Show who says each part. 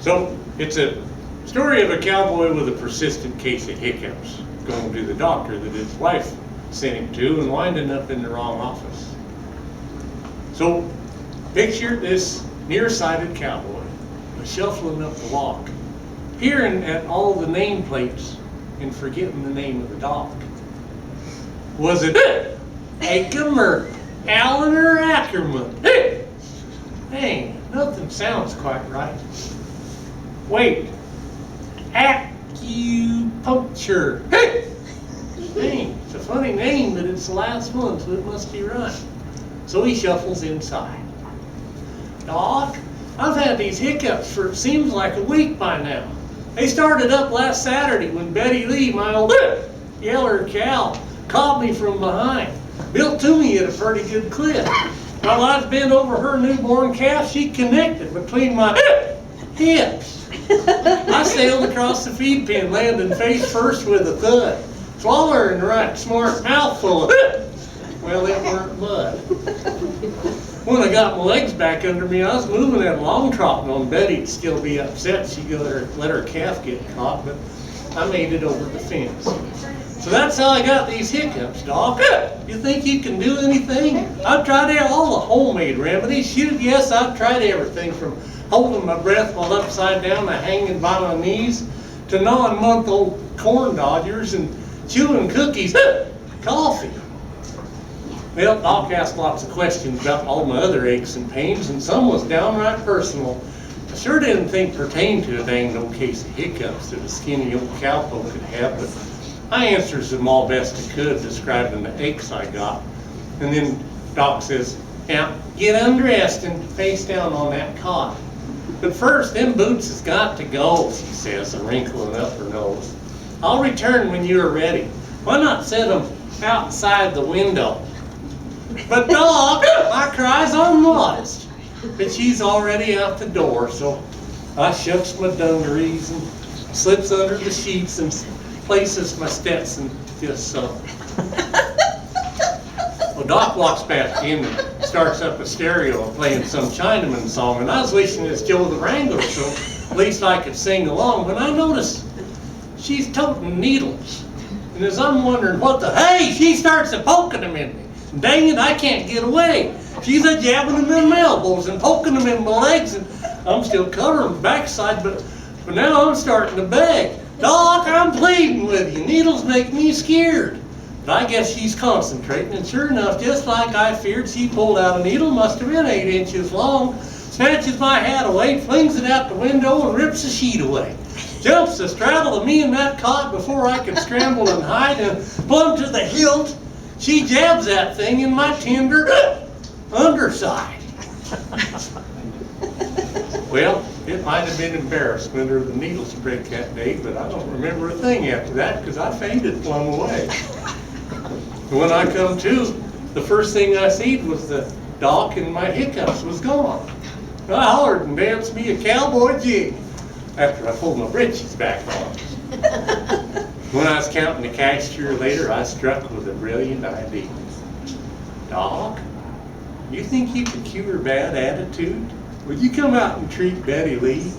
Speaker 1: So it's a story of a cowboy with a persistent case of hiccups going to the doctor that his wife sent him to and winding up in the wrong office. So picture this nearsighted cowboy shuffling up the walk, peering at all the nameplates and forgetting the name of the dock. Was it Acom or Allen or Ackerman? Hey, nothing sounds quite right. Wait, acupuncture. Hey, it's a funny name, but it's the last one, so it must be right. So he shuffles inside. Doc, I've had these hiccups for it seems like a week by now. They started up last Saturday when Betty Lee, my old yeller cow, caught me from behind. Built to me at a pretty good clip. While I was bent over her newborn calf, she connected between my hips. I sailed across the feed pen, landing face first with a thud. Swallowing the right smart mouthful of well, it weren't mud. When I got my legs back under me, I was moving that long trotting on Betty to still be upset. She let her calf get caught, but I made it over the fence. So that's how I got these hiccups, Doc. You think you can do anything? I've tried all the homemade remedies. Shoot, yes, I've tried everything from holding my breath while upside down and hanging by my knees to gnawing month-old corn dodgers and chewing cookies, coffee. Well, Doc asked lots of questions about all my other aches and pains, and some was downright personal. I sure didn't think pertained to a dang old case of hiccups that a skinny old cowpoke could have, but I answers them all best I could, describing the aches I got. And then Doc says, now, get undressed and face down on that cot. But first, them boots has got to go, she says, wrinkling up her nose. I'll return when you are ready. Why not set them outside the window? But Doc, I cries, I'm modest. But she's already out the door, so I shucks my dungarees and slips under the sheets and places my Stetson just so. Well, Doc walks back in and starts up a stereo playing some Chinaman song, and I was wishing it's Joe the Wrangler, so at least I could sing along. But I noticed she's toting needles, and as I'm wondering what the hey, she starts a poking them in me. Dang it, I can't get away. She's a jabbing them in my elbows and poking them in my legs, and I'm still covering the backside, but now I'm starting to beg. Doc, I'm pleading with you. Needles make me scared. But I guess she's concentrating, and sure enough, just like I feared, she pulled out a needle, must have been 8 inches long, snatches my hat away, flings it out the window, and rips the sheet away. Jumps the straddle of me in that cot before I could scramble and hide, and plumb to the hilt, she jabs that thing in my tender underside. Well, it might have been embarrassment or the needles prick that day, but I don't remember a thing after that because I fainted plumb away. When I come to, the first thing I seen was the Doc and my hiccups was gone. I hollered and danced me a cowboy jig after I pulled my britches back on. When I was counting the cash a year later, I struck with a brilliant idea. Doc, you think you could cure bad attitude? Would you come out and treat Betty Lee?